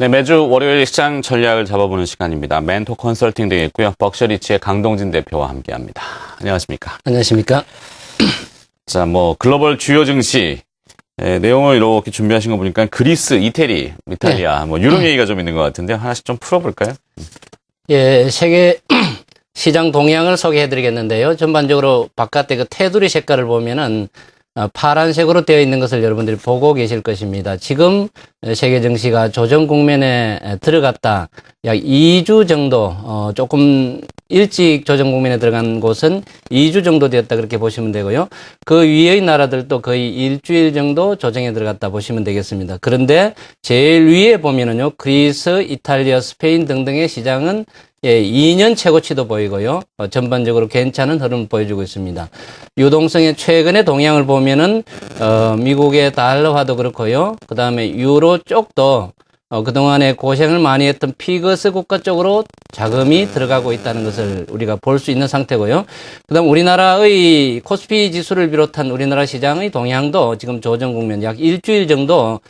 네, 매주 월요일 시장 전략을 잡아보는 시간입니다. 멘토 컨설팅 되겠고요. 벅셔리치의 강동진 대표와 함께합니다. 안녕하십니까? 안녕하십니까? 자, 글로벌 주요 증시 내용을 이렇게 준비하신 거 보니까 그리스, 이태리, 이탈리아, 유럽 얘기가 좀 있는 것 같은데 하나씩 좀 풀어볼까요? 예, 세계 시장 동향을 소개해드리겠는데요. 전반적으로 바깥에 그 테두리 색깔을 보면은 파란색으로 되어 있는 것을 여러분들이 보고 계실 것입니다. 지금 세계 증시가 조정 국면에 들어갔다. 약 2주 정도, 조금 일찍 조정 국면에 들어간 곳은 2주 정도 되었다. 그렇게 보시면 되고요. 그 위의 나라들도 거의 일주일 정도 조정에 들어갔다 보시면 되겠습니다. 그런데 제일 위에 보면은요, 그리스, 이탈리아, 스페인 등등의 시장은 2년 최고치도 보이고요. 전반적으로 괜찮은 흐름을 보여주고 있습니다. 유동성의 최근의 동향을 보면은, 미국의 달러화도 그렇고요. 그 다음에 유로 쪽도, 그동안에 고생을 많이 했던 피거스 국가 쪽으로 자금이 들어가고 있다는 것을 우리가 볼 수 있는 상태고요. 그 다음 우리나라의 코스피 지수를 비롯한 우리나라 시장의 동향도 지금 조정 국면 약 일주일 정도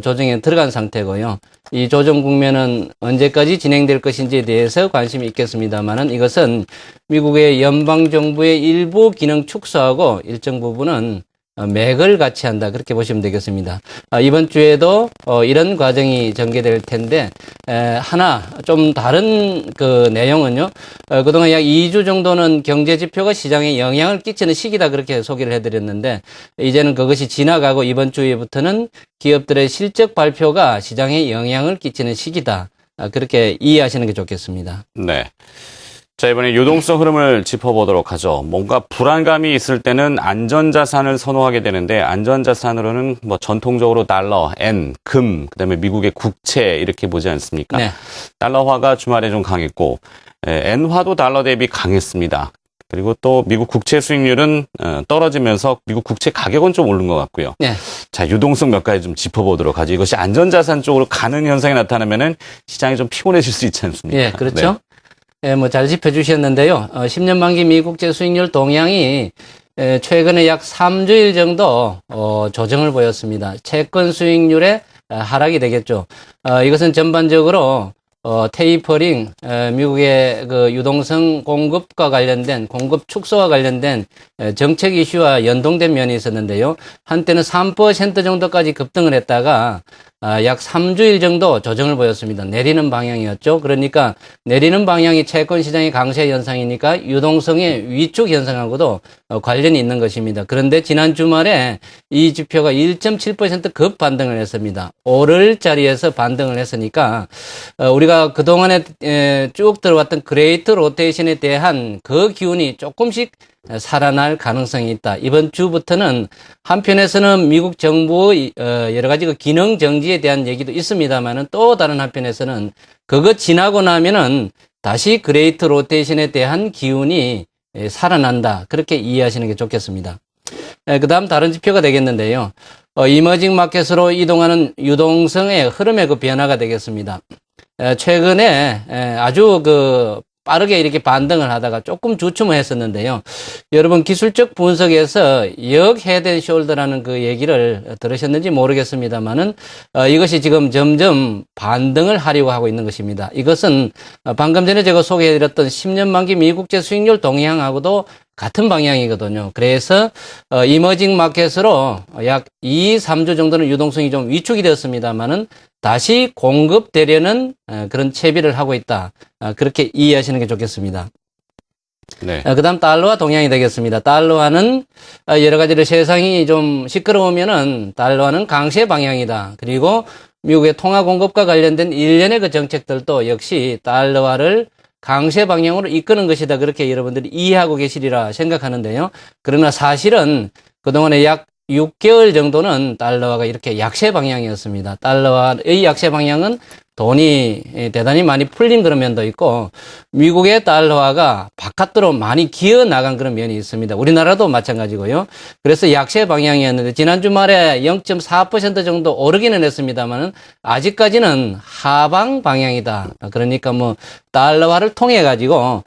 조정에 들어간 상태고요. 이 조정 국면은 언제까지 진행될 것인지에 대해서 관심이 있겠습니다만은 이것은 미국의 연방정부의 일부 기능 축소하고 일정 부분은 맥을 같이 한다. 그렇게 보시면 되겠습니다. 이번 주에도 이런 과정이 전개될 텐데 하나 좀 다른 그 내용은요. 그동안 약 2주 정도는 경제 지표가 시장에 영향을 끼치는 시기다. 그렇게 소개를 해드렸는데 이제는 그것이 지나가고 이번 주에부터는 기업들의 실적 발표가 시장에 영향을 끼치는 시기다. 그렇게 이해하시는 게 좋겠습니다. 네. 자, 이번에 유동성 흐름을 짚어보도록 하죠. 뭔가 불안감이 있을 때는 안전자산을 선호하게 되는데 안전자산으로는 전통적으로 달러, 엔, 금, 그다음에 미국의 국채 이렇게 보지 않습니까? 네. 달러화가 주말에 좀 강했고 엔화도 달러 대비 강했습니다. 그리고 또 미국 국채 수익률은 떨어지면서 미국 국채 가격은 좀 오른 것 같고요. 네. 자, 유동성 몇 가지 좀 짚어보도록 하죠. 이것이 안전자산 쪽으로 가는 현상이 나타나면은 시장이 좀 피곤해질 수 있지 않습니까? 예, 그렇죠. 네. 예, 잘 짚어주셨는데요. 10년 만기 미국채 수익률 동향이 최근에 약 3주일 정도 조정을 보였습니다. 채권 수익률의 하락이 되겠죠. 이것은 전반적으로 테이퍼링, 미국의 그 유동성 공급과 관련된, 공급 축소와 관련된 정책 이슈와 연동된 면이 있었는데요. 한때는 3% 정도까지 급등을 했다가 약 3주일 정도 조정을 보였습니다. 내리는 방향이었죠. 그러니까 내리는 방향이 채권 시장의 강세 현상이니까 유동성의 위축 현상하고도 관련이 있는 것입니다. 그런데 지난 주말에 이 지표가 1.7% 급 반등을 했습니다. 오를 자리에서 반등을 했으니까 우리가 그동안에 쭉 들어왔던 그레이트 로테이션에 대한 그 기운이 조금씩 살아날 가능성이 있다. 이번 주부터는 한편에서는 미국 정부의 여러 가지 그 기능 정지에 대한 얘기도 있습니다만은 또 다른 한편에서는 그거 지나고 나면은 다시 그레이트 로테이션에 대한 기운이 살아난다. 그렇게 이해하시는 게 좋겠습니다. 그 다음 다른 지표가 되겠는데요. 이머징 마켓으로 이동하는 유동성의 흐름의 그 변화가 되겠습니다. 최근에 아주 빠르게 이렇게 반등을 하다가 조금 주춤을 했었는데요. 여러분 기술적 분석에서 헤드 앤 숄더라는 그 얘기를 들으셨는지 모르겠습니다만은 이것이 지금 점점 반등을 하려고 하고 있는 것입니다. 이것은 방금 전에 제가 소개해드렸던 10년 만기 미국채 수익률 동향하고도 같은 방향이거든요. 그래서 이머징 마켓으로 약 2, 3주 정도는 유동성이 좀 위축이 되었습니다만은 다시 공급되려는 그런 채비를 하고 있다. 그렇게 이해하시는 게 좋겠습니다. 네. 그 다음 달러화 동향이 되겠습니다. 달러화는 여러 가지로 세상이 좀 시끄러우면은 달러화는 강세 방향이다. 그리고 미국의 통화 공급과 관련된 일련의 그 정책들도 역시 달러화를 강세 방향으로 이끄는 것이다. 그렇게 여러분들이 이해하고 계시리라 생각하는데요. 그러나 사실은 그동안에 약 6개월 정도는 달러화가 이렇게 약세 방향이었습니다. 달러화의 약세 방향은 돈이 대단히 많이 풀린 그런 면도 있고 미국의 달러화가 바깥으로 많이 기어 나간 그런 면이 있습니다. 우리나라도 마찬가지고요. 그래서 약세 방향이었는데 지난 주말에 0.4% 정도 오르기는 했습니다만은 아직까지는 하방 방향이다. 그러니까 달러화를 통해 가지고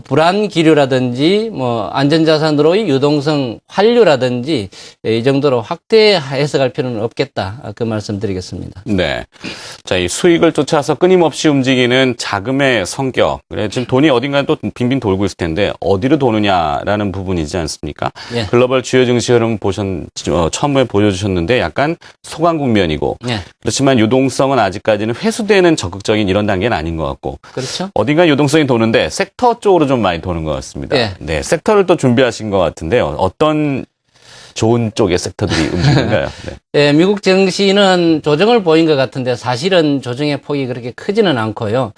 불안 기류라든지 안전자산으로의 유동성 환류라든지 이 정도로 확대 해석할 필요는 없겠다. 그 말씀드리겠습니다. 네. 자, 이 수익을 쫓아서 끊임없이 움직이는 자금의 성격. 그래, 지금 돈이 어딘가에 또 빙빙 돌고 있을 텐데, 어디로 도느냐라는 부분이지 않습니까? 예. 글로벌 주요 증시 흐름 처음에 보여주셨는데, 약간 소강 국면이고, 예. 그렇지만 유동성은 아직까지는 회수되는 적극적인 이런 단계는 아닌 것 같고, 그렇죠. 어딘가 유동성이 도는데, 섹터 쪽으로 좀 많이 도는 것 같습니다. 예. 네, 섹터를 또 준비하신 것 같은데요. 어떤 좋은 쪽의 섹터들이 움직이는가요? 네. 예, 미국 증시는 조정을 보인 것 같은데 사실은 조정의 폭이 그렇게 크지는 않고요.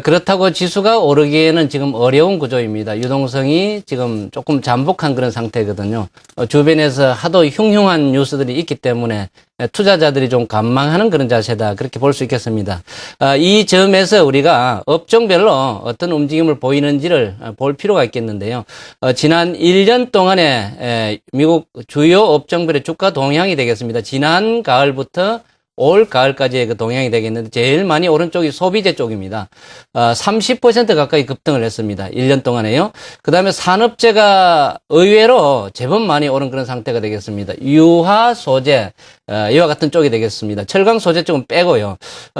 그렇다고 지수가 오르기에는 지금 어려운 구조입니다. 유동성이 지금 조금 잠복한 그런 상태거든요. 주변에서 하도 흉흉한 뉴스들이 있기 때문에 투자자들이 좀 관망하는 그런 자세다. 그렇게 볼 수 있겠습니다. 이 점에서 우리가 업종별로 어떤 움직임을 보이는지를 볼 필요가 있겠는데요. 지난 1년 동안에 미국 주요 업종별의 주가 동향이 되겠습니다. 지난 가을부터 올 가을까지의 그 동향이 되겠는데 제일 많이 오른 쪽이 소비재 쪽입니다. 30% 가까이 급등을 했습니다. 1년 동안에요. 그 다음에 산업재가 의외로 제법 많이 오른 그런 상태가 되겠습니다. 유화 소재, 이와 같은 쪽이 되겠습니다. 철강 소재 쪽은 빼고요.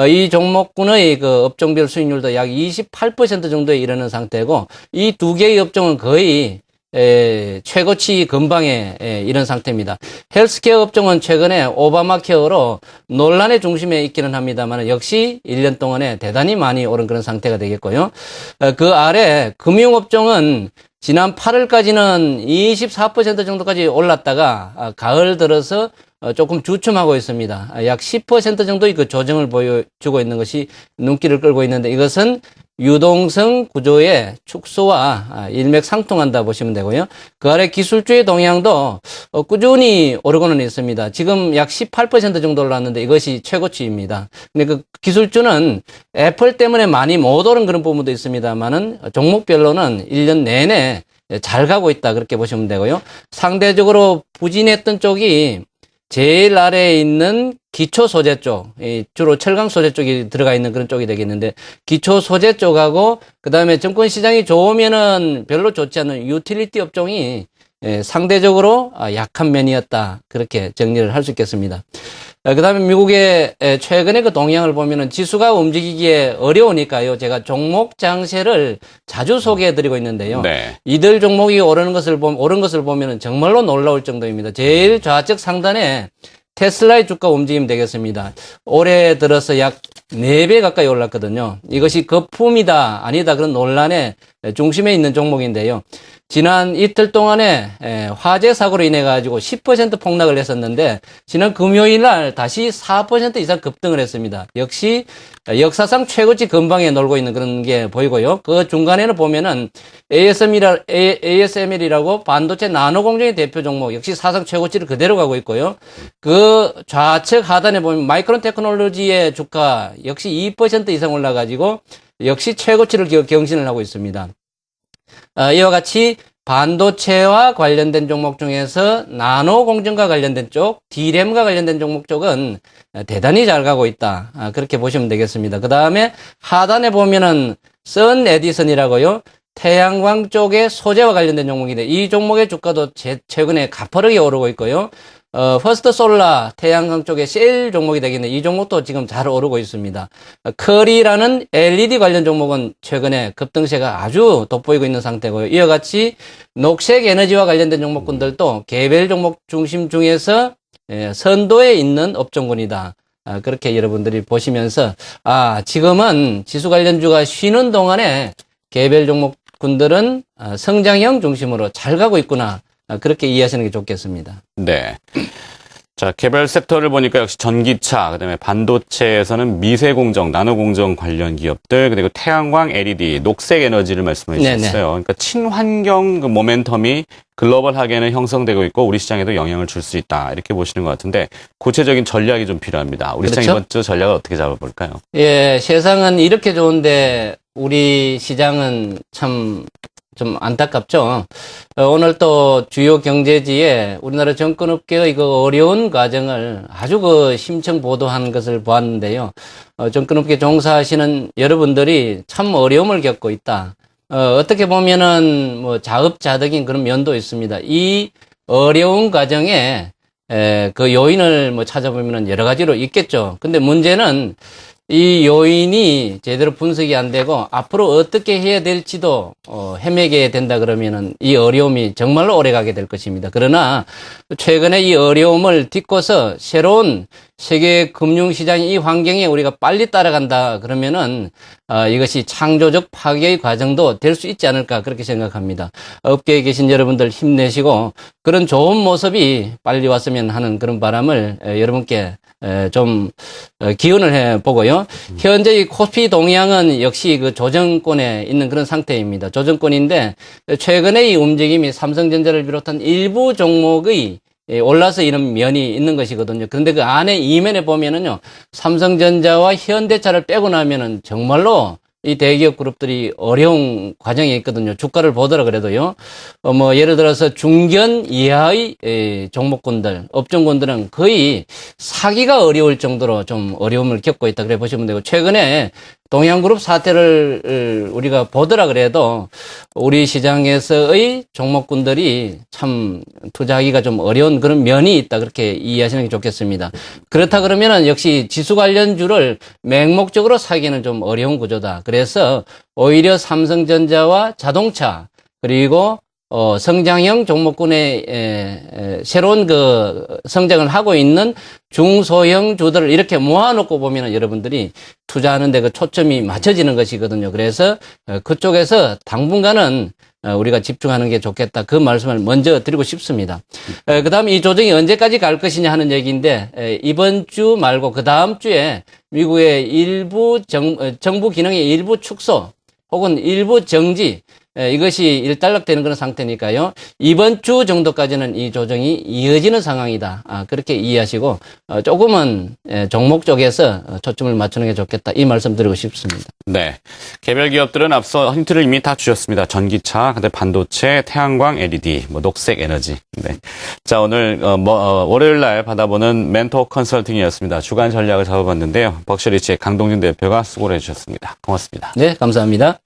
이 종목군의 그 업종별 수익률도 약 28% 정도에 이르는 상태고 이 두 개의 업종은 거의 최고치 근방에 이런 상태입니다. 헬스케어 업종은 최근에 오바마 케어로 논란의 중심에 있기는 합니다만 역시 1년 동안에 대단히 많이 오른 그런 상태가 되겠고요. 그 아래 금융업종은 지난 8월까지는 24% 정도까지 올랐다가 가을 들어서 조금 주춤하고 있습니다. 약 10% 정도의 그 조정을 보여주고 있는 것이 눈길을 끌고 있는데 이것은 유동성 구조의 축소와 일맥상통한다 보시면 되고요. 그 아래 기술주의 동향도 꾸준히 오르고는 있습니다. 지금 약 18% 정도 올랐는데 이것이 최고치입니다. 근데 그 기술주는 애플 때문에 많이 못 오른 그런 부분도 있습니다만은 종목별로는 1년 내내 잘 가고 있다 그렇게 보시면 되고요. 상대적으로 부진했던 쪽이 제일 아래에 있는 기초 소재 쪽, 주로 철강 소재 쪽이 들어가 있는 그런 쪽이 되겠는데, 기초 소재 쪽하고, 그 다음에 증권 시장이 좋으면은 별로 좋지 않은 유틸리티 업종이 상대적으로 약한 면이었다. 그렇게 정리를 할 수 있겠습니다. 그 다음에 미국의 최근의 그 동향을 보면은 지수가 움직이기에 어려우니까요. 제가 종목 장세를 자주 소개해 드리고 있는데요. 네. 이들 종목이 오른 것을 보면은 정말로 놀라울 정도입니다. 제일 좌측 상단에 테슬라의 주가 움직임 되겠습니다. 올해 들어서 약 4배 가까이 올랐거든요. 이것이 거품이다, 아니다, 그런 논란의 중심에 있는 종목인데요. 지난 이틀 동안에 화재 사고로 인해 가지고 10% 폭락을 했었는데 지난 금요일 날 다시 4% 이상 급등을 했습니다. 역시 역사상 최고치 근방에 놀고 있는 그런 게 보이고요. 그 중간에는 보면은 ASML이라고 반도체 나노 공정의 대표 종목 역시 사상 최고치를 그대로 가고 있고요. 그 좌측 하단에 보면 마이크론 테크놀로지의 주가 역시 2% 이상 올라가지고 역시 최고치를 경신을 하고 있습니다. 이와 같이 반도체와 관련된 종목 중에서 나노 공정과 관련된 쪽, D램과 관련된 종목 쪽은 대단히 잘 가고 있다. 그렇게 보시면 되겠습니다. 그 다음에 하단에 보면은 선 에디슨이라고요. 태양광 쪽의 소재와 관련된 종목인데 이 종목의 주가도 최근에 가파르게 오르고 있고요. 퍼스트 솔라 태양광 쪽의 셀 종목이 되겠는데 이 종목도 지금 잘 오르고 있습니다. 커리라는 LED 관련 종목은 최근에 급등세가 아주 돋보이고 있는 상태고요. 이와 같이 녹색 에너지와 관련된 종목군들도 개별 종목 중심 중에서 선도에 있는 업종군이다. 그렇게 여러분들이 보시면서 지금은 지수 관련주가 쉬는 동안에 개별 종목군들은 성장형 중심으로 잘 가고 있구나. 그렇게 이해하시는 게 좋겠습니다. 네. 자, 개별 섹터를 보니까 역시 전기차, 그다음에 반도체에서는 미세공정, 나노공정 관련 기업들, 그리고 태양광, LED, 녹색 에너지를 말씀해 주셨어요. 그러니까 친환경 그 모멘텀이 글로벌하게는 형성되고 있고 우리 시장에도 영향을 줄 수 있다. 이렇게 보시는 것 같은데 구체적인 전략이 좀 필요합니다. 우리 시장 이번 주 전략을 어떻게 잡아볼까요? 예, 세상은 이렇게 좋은데 우리 시장은 참 좀 안타깝죠. 오늘 또 주요 경제지에 우리나라 정권업계의 그 어려운 과정을 아주 그 심층 보도한 것을 보았는데요. 정권업계 종사하시는 여러분들이 참 어려움을 겪고 있다. 어떻게 보면은 뭐 자업자득인 그런 면도 있습니다. 이 어려운 과정에 그 요인을 뭐 찾아보면은 여러 가지로 있겠죠. 근데 문제는 이 요인이 제대로 분석이 안 되고 앞으로 어떻게 해야 될지도 헤매게 된다 그러면은 이 어려움이 정말로 오래 가게 될 것입니다. 그러나 최근에 이 어려움을 딛고서 새로운 세계 금융시장 이 환경에 우리가 빨리 따라간다 그러면은 이것이 창조적 파괴의 과정도 될 수 있지 않을까 그렇게 생각합니다. 업계에 계신 여러분들 힘내시고 그런 좋은 모습이 빨리 왔으면 하는 그런 바람을 여러분께 좀 기원을 해보고요. 현재 이 코스피 동향은 역시 그 조정권에 있는 그런 상태입니다. 조정권인데 최근에 이 움직임이 삼성전자를 비롯한 일부 종목의 올라서 이런 면이 있는 것이거든요. 그런데 그 안에 이면에 보면은요, 삼성전자와 현대차를 빼고 나면은 정말로 이 대기업 그룹들이 어려운 과정에 있거든요. 주가를 보더라 그래도요. 예를 들어서 중견 이하의 종목군들, 업종군들은 거의 사기가 어려울 정도로 좀 어려움을 겪고 있다 그래 보시면 되고, 최근에 동양그룹 사태를 우리가 보더라 그래도 우리 시장에서의 종목군들이 참 투자하기가 좀 어려운 그런 면이 있다 그렇게 이해하시는 게 좋겠습니다. 그렇다 그러면은 역시 지수 관련주를 맹목적으로 사기는 좀 어려운 구조다. 그래서 오히려 삼성전자와 자동차 그리고 성장형 종목군의 새로운 그 성장을 하고 있는 중소형 주들을 이렇게 모아놓고 보면 여러분들이 투자하는데 그 초점이 맞춰지는 것이거든요. 그래서 그쪽에서 당분간은 우리가 집중하는 게 좋겠다. 그 말씀을 먼저 드리고 싶습니다. 그 다음에 이 조정이 언제까지 갈 것이냐 하는 얘기인데, 이번 주 말고 그 다음 주에 미국의 일부 정부 기능의 일부 축소 혹은 일부 정지, 이것이 일단락되는 그런 상태니까요. 이번 주 정도까지는 이 조정이 이어지는 상황이다. 그렇게 이해하시고 조금은 종목 쪽에서 초점을 맞추는 게 좋겠다. 이 말씀 드리고 싶습니다. 네. 개별 기업들은 앞서 힌트를 이미 다 주셨습니다. 전기차, 근데 반도체, 태양광, LED, 녹색 에너지. 네. 자, 오늘 월요일 날 받아보는 멘토 컨설팅이었습니다. 주간 전략을 잡아봤는데요. 벅셔리치의 강동준 대표가 수고를 해주셨습니다. 고맙습니다. 네, 감사합니다.